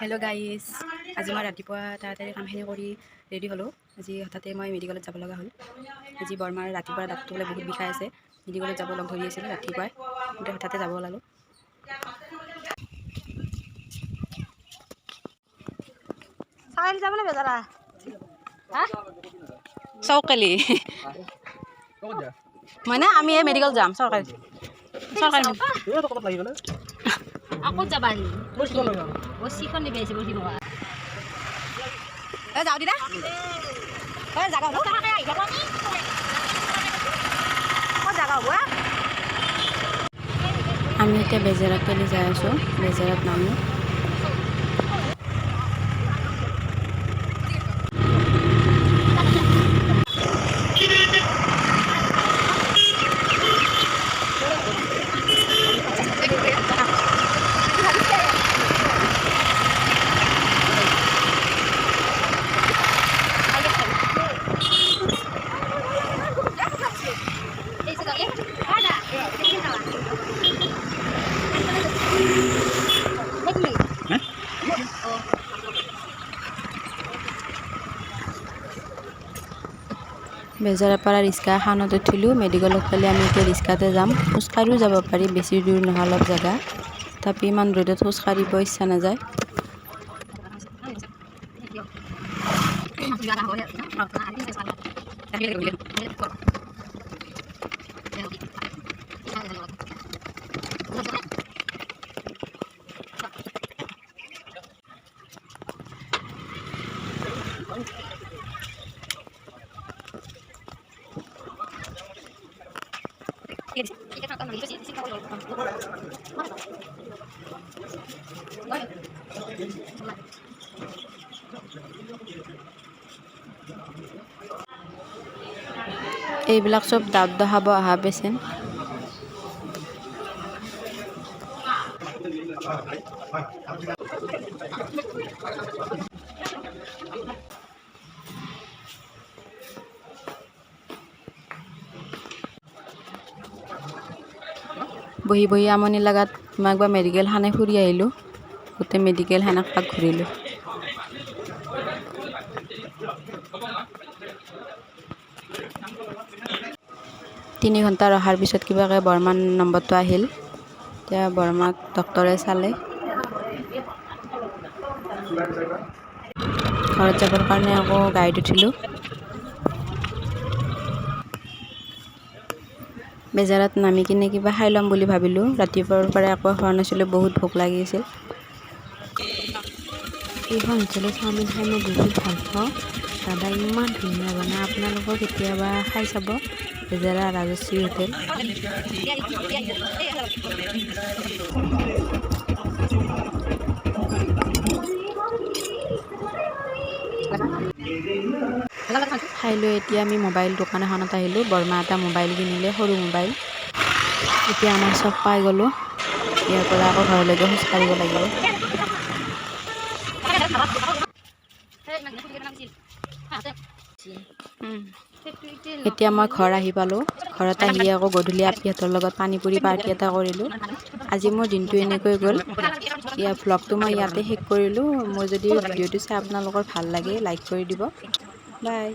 Hello guys आज मैं रातिपुवा ताड़ाताड़ी कामखिनि करि रेडी हलो। आज हठाते मैं मेडिकल যাব লগা हल। आज बरमार रातिपुवा दाँतটো बहुत বিষাই আছে। मेडिकल যাব लग धरि आछिलो रातिपुवाई কিন্তু हठाते যাব ওলালো। চাইল যাবলে বেজারা হা চৌকালি মানে আমি এই মেডিকেল যাম চৰকাৰী এ তো কত লাগি গলে আকো যাবানি বসিখন নিবে আছে বসি বগা এ যাও দিদা এ জাগা হলো কাকে আই যাব নি কো জাগা হবো আমি এতিয়া বেজেৰাত পেলি যাই আছো। বেজেৰাত নামো বেজাৰৰ পৰা ৰিক্সা এখনত উঠিলোঁ। মেডিকেলত পালে আমি এতিয়া ৰিক্সাতে যাম। খোজকাঢ়িও যাব পাৰি, বেছি দূৰ নহয়, অলপ জেগা। তথাপি ইমান ৰ'দত খোজকাঢ়িব ইচ্ছা নাযায়। এইবিলাক সব দাঁত দেখাব অহা পেচেণ্ট। বহি বহি আমনি লাগাত মই একবাৰ মেডিকেলখানে ফুৰি আহিলোঁ। গোটেই মেডিকেলখান এপাক ঘূৰিলোঁ। 3 ঘণ্টা ৰখাৰ পিছত কিবাকে বৰমান নম্বৰটো আহিল। এতিয়া বৰমাক ডক্টৰে চালে। ঘৰত যাবৰ কাৰণে আকৌ গাড়ীত উঠিলোঁ। বেজাৰত নামি কিনে কিবা খাই ল'ম বুলি ভাবিলোঁ। ৰাতিপুৱাৰ পৰা একো খোৱা নাছিলোঁ, বহুত ভোক লাগি আছিল। এইখন হোটেলত চাওমিন খাই মই বহুত ভাল পাওঁ। দাদা ইমান ধুনীয়া বনায়, আপোনালোকেও কেতিয়াবা খাই চাব। বেজেৰা ৰাজশ্ৰী হোটেল। খাই লৈ এতিয়া আমি মোবাইল দোকান এখনত আহিলোঁ। বৰমা এটা মোবাইল কিনিলে, সৰু মোবাইল। এতিয়া আমাৰ চব পাই গ'লোঁ। ইয়াৰ পৰা আকৌ ঘৰলৈকে খোজকাঢ়িব লাগিব। এতিয়া মই ঘৰ আহি পালোঁ। ঘৰত আহি আকৌ গধূলি আপিহঁতৰ লগত পানীপুৰি পাৰ্টি এটা কৰিলোঁ। আজি মোৰ দিনটো এনেকৈ গ'ল। ইয়াৰ ভ্লগটো মই ইয়াতে শেষ কৰিলোঁ। মোৰ যদি ভিডিঅ'টো চাই আপোনালোকৰ ভাল লাগে, লাইক কৰি দিব। বাই।